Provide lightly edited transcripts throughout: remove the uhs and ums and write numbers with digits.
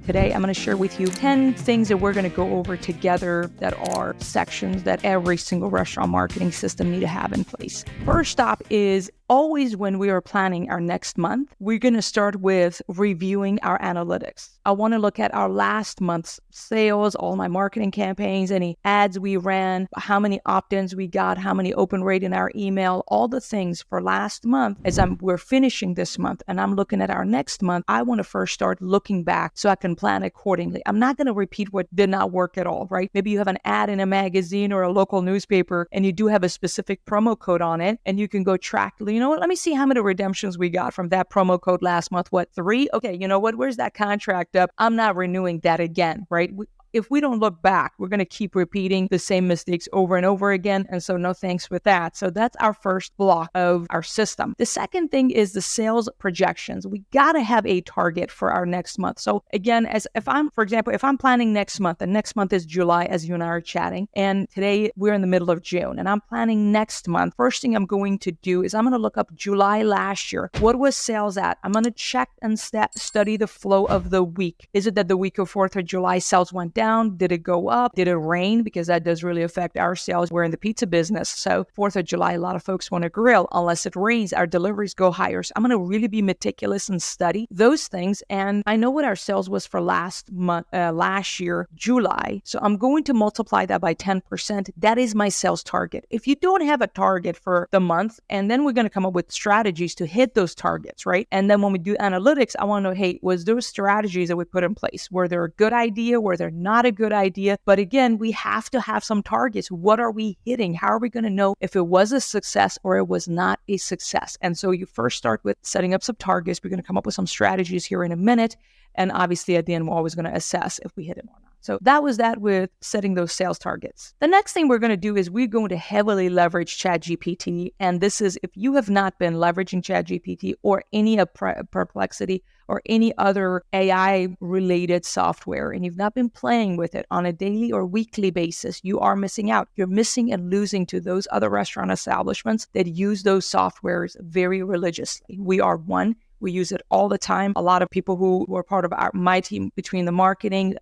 Today, I'm going to share with you 10 things that we're going to go over together that are sections that every single restaurant marketing system need to have in place. First stop is always when we are planning our next month, we're going to start with reviewing our analytics. I want to look at our last month's sales, all my marketing campaigns, any ads we ran, how many opt-ins we got, how many open rate in our email, all the things for last month. As we're finishing this month and I'm looking at our next month, I want to first start looking back so I can plan accordingly. I'm not going to repeat what did not work at all, right? Maybe you have an ad in a magazine or a local newspaper and you do have a specific promo code on it and you can go track, you know what, let me see how many redemptions we got from that promo code last month. What, 3? Okay, you know what, where's that contract up? I'm not renewing that again, right? If we don't look back, we're going to keep repeating the same mistakes over and over again. And so no thanks with that. So that's our first block of our system. The second thing is the sales projections. We got to have a target for our next month. So again, if I'm planning next month, and next month is July, as you and I are chatting, and today we're in the middle of June, and I'm planning next month, first thing I'm going to do is I'm going to look up July last year. What was sales at? I'm going to check and study the flow of the week. Is it that the week of 4th of July sales went down? Did it go up? Did it rain? Because that does really affect our sales. We're in the pizza business. So 4th of July, a lot of folks want to grill. Unless it rains, our deliveries go higher. So I'm going to really be meticulous and study those things. And I know what our sales was for last year, July. So I'm going to multiply that by 10%. That is my sales target. If you don't have a target for the month, and then we're going to come up with strategies to hit those targets, right? And then when we do analytics, I want to know, hey, was those strategies that we put in place, were they a good idea? Were they not a good idea? But again, we have to have some targets. What are we hitting? How are we going to know if it was a success or it was not a success? And so you first start with setting up some targets. We're going to come up with some strategies here in a minute. And obviously at the end, we're always going to assess if we hit it or not. So that was that with setting those sales targets. The next thing we're going to do is we're going to heavily leverage ChatGPT. And this is, if you have not been leveraging ChatGPT or any of Perplexity or any other AI related software, and you've not been playing with it on a daily or weekly basis, you are missing out. You're missing and losing to those other restaurant establishments that use those softwares very religiously. We are one. We use it all the time. A lot of people who are part of my team, between the marketing,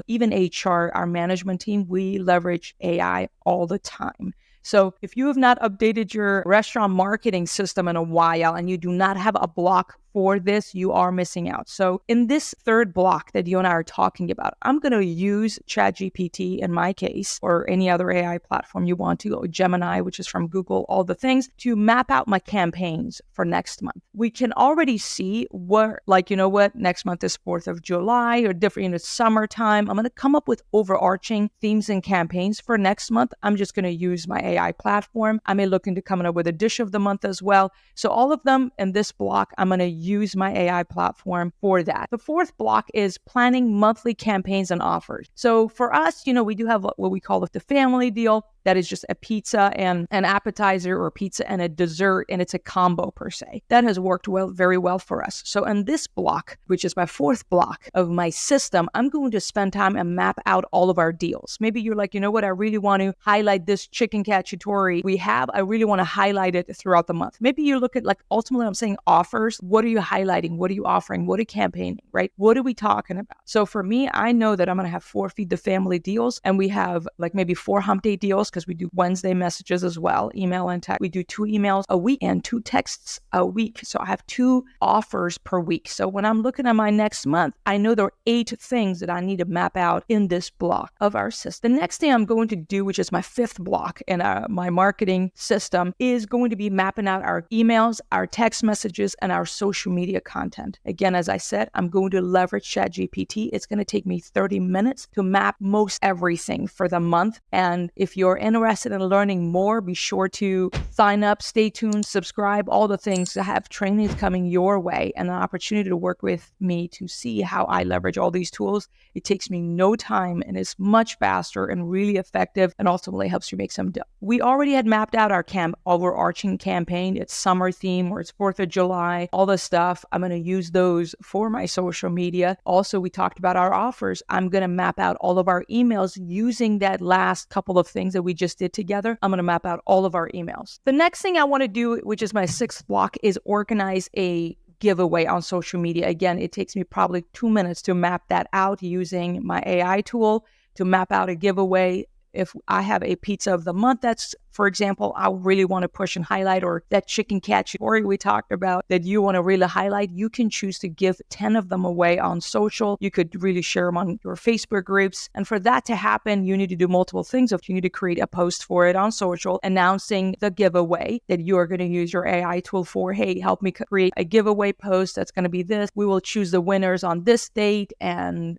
even HR, our management team, we leverage AI all the time. So if you have not updated your restaurant marketing system in a while and you do not have a block for this, you are missing out. So in this third block that you and I are talking about, I'm going to use ChatGPT in my case, or any other AI platform you want to, or Gemini, which is from Google, all the things, to map out my campaigns for next month. We can already see next month is 4th of July or different, it's summertime. I'm going to come up with overarching themes and campaigns for next month. I'm just going to use my AI platform. I may look into coming up with a dish of the month as well. So all of them in this block, I'm going to use my AI platform for that. The fourth block is planning monthly campaigns and offers. So for us, we do have what we call the family deal. That is just a pizza and an appetizer, or pizza and a dessert, and it's a combo per se. That has worked very well for us. So in this block, which is my fourth block of my system, I'm going to spend time and map out all of our deals. Maybe you're like, you know what, I really want to highlight this chicken cacciatore we have. I really want to highlight it throughout the month. Maybe you look at, ultimately I'm saying offers. What are you highlighting? What are you offering? What are you campaigning, right? What are we talking about? So for me, I know that I'm going to have 4 Feed the Family deals, and we have maybe 4 Hump Day deals, because we do Wednesday messages as well, email and text. We do 2 emails a week and 2 texts a week. So I have 2 offers per week. So when I'm looking at my next month, I know there are 8 things that I need to map out in this block of our system. The next thing I'm going to do, which is my 5th block in my marketing system, is going to be mapping out our emails, our text messages, and our social media content. Again, as I said, I'm going to leverage ChatGPT. It's going to take me 30 minutes to map most everything for the month. And if you're interested in learning more, be sure to sign up, stay tuned, subscribe, all the things. I have trainings coming your way and an opportunity to work with me to see how I leverage all these tools. It takes me no time and is much faster and really effective, and ultimately helps you make some dough. We already had mapped out our overarching campaign. It's summer theme, or it's 4th of July, all the stuff. I'm going to use those for my social media. Also, we talked about our offers. I'm going to map out all of our emails using that last couple of things that we just did together. I'm going to map out all of our emails. The next thing I want to do, which is my 6th block, is organize a giveaway on social media. Again, it takes me probably 2 minutes to map that out using my AI tool to map out a giveaway. If I have a pizza of the month, that's, for example, I really want to push and highlight, or that chicken cacciatore we talked about that you want to really highlight, you can choose to give 10 of them away on social. You could really share them on your Facebook groups. And for that to happen, you need to do multiple things. If you need to create a post for it on social announcing the giveaway that you are going to use your AI tool for. Hey, help me create a giveaway post that's going to be this. We will choose the winners on this date, and,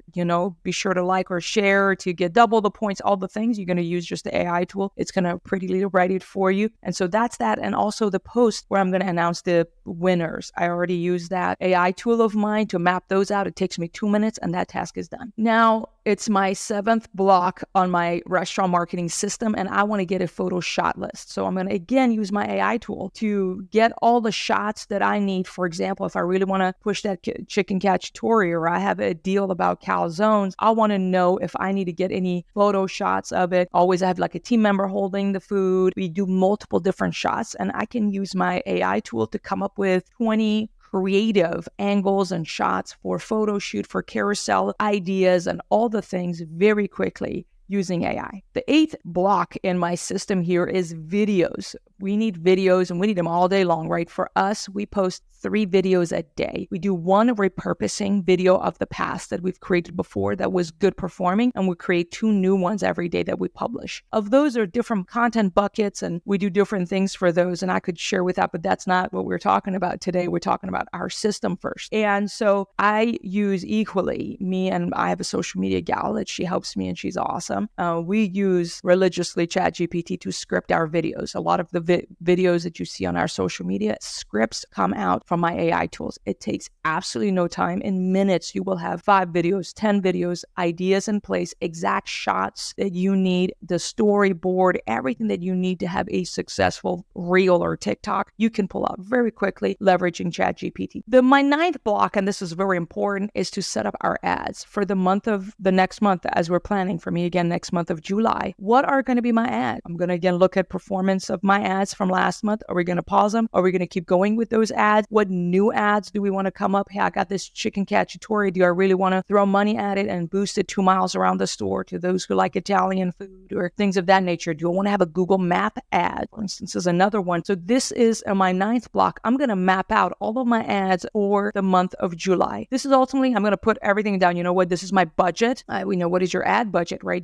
be sure to like or share to get double the points, all the things. You're going to use just the AI tool. It's going to prettily write it for you. And so that's that. And also the post where I'm going to announce the winners. I already used that AI tool of mine to map those out. It takes me 2 minutes and that task is done. Now it's my 7th block on my restaurant marketing system, and I want to get a photo shot list. So I'm going to again use my AI tool to get all the shots that I need. For example, if I really want to push that chicken cacciatore, or I have a deal about calzones, I want to know if I need to get any photo shots of it. Always I have like a team member holding the food. We do multiple different shots, and I can use my AI tool to come up with 20 creative angles and shots for photo shoot, for carousel ideas, and all the things very quickly using AI. The 8th block in my system here is videos. We need videos, and we need them all day long, right? For us, we post 3 videos a day. We do one repurposing video of the past that we've created before that was good performing, and we create 2 new ones every day that we publish. Of those are different content buckets, and we do different things for those, and I could share with that, but that's not what we're talking about today. We're talking about our system first. And so I use equally, and I have a social media gal that she helps me, and she's awesome. We use religiously ChatGPT to script our videos. A lot of the videos that you see on our social media scripts come out from my AI tools. It takes absolutely no time. In minutes, you will have 5 videos, 10 videos, ideas in place, exact shots that you need, the storyboard, everything that you need to have a successful reel or TikTok, you can pull out very quickly leveraging ChatGPT. My 9th block, and this is very important, is to set up our ads for the next month, as we're planning for me again next month of July. What are going to be my ads? I'm going to again look at performance of my ads from last month. Are we going to pause them? Are we going to keep going with those ads? What new ads do we want to come up? Hey, I got this chicken cacciatore. Do I really want to throw money at it and boost it 2 miles around the store to those who like Italian food or things of that nature? Do I want to have a Google Map ad, for instance, is another one. So this is my 9th block. I'm going to map out all of my ads for the month of July. This is ultimately, I'm going to put everything down. You know what? This is my budget. We know what is your ad budget, right?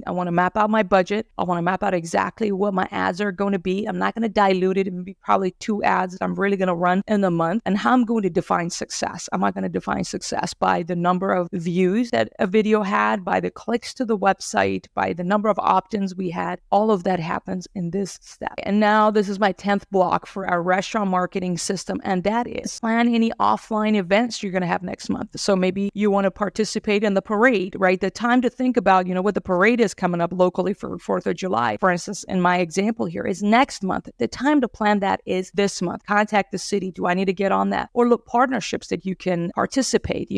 I want to map out my budget. I want to map out exactly what my ads are going to be. I'm not going to dilute it. It would be probably 2 ads that I'm really going to run in the month. And how I'm going to define success. I'm not going to define success by the number of views that a video had, by the clicks to the website, by the number of opt-ins we had. All of that happens in this step. And now this is my 10th block for our restaurant marketing system. And that is plan any offline events you're going to have next month. So maybe you want to participate in the parade, right? The time to think about, what the parade is coming up locally for 4th of July. For instance, in my example here is next month. The time to plan that is this month. Contact the city. Do I need to get on that? Or look, partnerships that you can participate,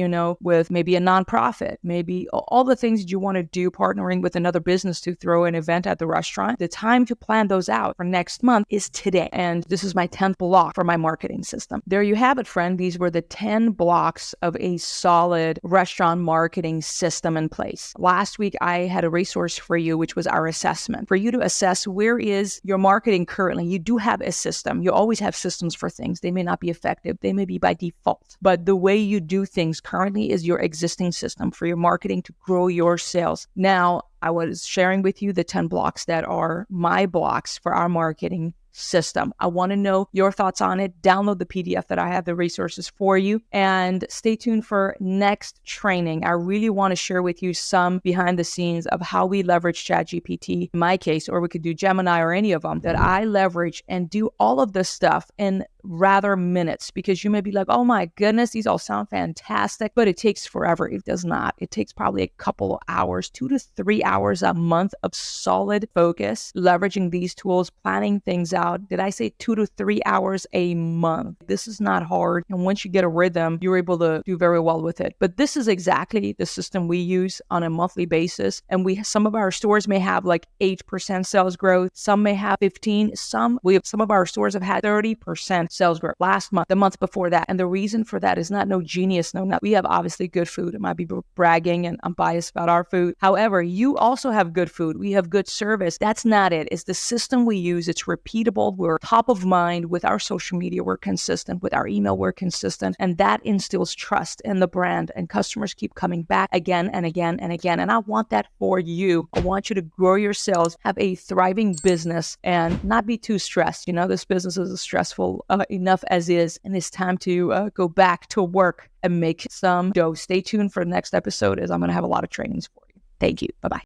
with maybe a nonprofit, maybe all the things that you want to do, partnering with another business to throw an event at the restaurant. The time to plan those out for next month is today. And this is my 10th block for my marketing system. There you have it, friend. These were the 10 blocks of a solid restaurant marketing system in place. Last week, I had a resource for you, which was our assessment. For you to assess where is your marketing currently. You do have a system. You always have systems for things. They may not be effective. They may be by default. But the way you do things currently is your existing system for your marketing to grow your sales. Now, I was sharing with you the 10 blocks that are my blocks for our marketing system. I want to know your thoughts on it. Download the PDF that I have the resources for you, and stay tuned for next training. I really want to share with you some behind the scenes of how we leverage ChatGPT in my case, or we could do Gemini or any of them that I leverage and do all of this stuff in rather minutes, because you may be like, oh my goodness, these all sound fantastic, but it takes forever. It does not. It takes probably a couple of hours, 2 to 3 hours a month of solid focus, leveraging these tools, planning things out. Did I say 2 to 3 hours a month? This is not hard. And once you get a rhythm, you're able to do very well with it. But this is exactly the system we use on a monthly basis. And some of our stores may have like 8% sales growth. Some may have 15. Some of our stores have had 30% 10% sales growth last month, the month before that. And the reason for that is not no genius, no. We have obviously good food. It might be bragging and I'm biased about our food. However, you also have good food. We have good service. That's not it. It's the system we use. It's repeatable. We're top of mind with our social media. We're consistent with our email. We're consistent. And that instills trust in the brand, and customers keep coming back again and again and again. And I want that for you. I want you to grow your sales, have a thriving business, and not be too stressed. This business is stressful enough as is, and it's time to go back to work and make some dough. Stay tuned for the next episode, as I'm going to have a lot of trainings for you. Thank you. Bye-bye.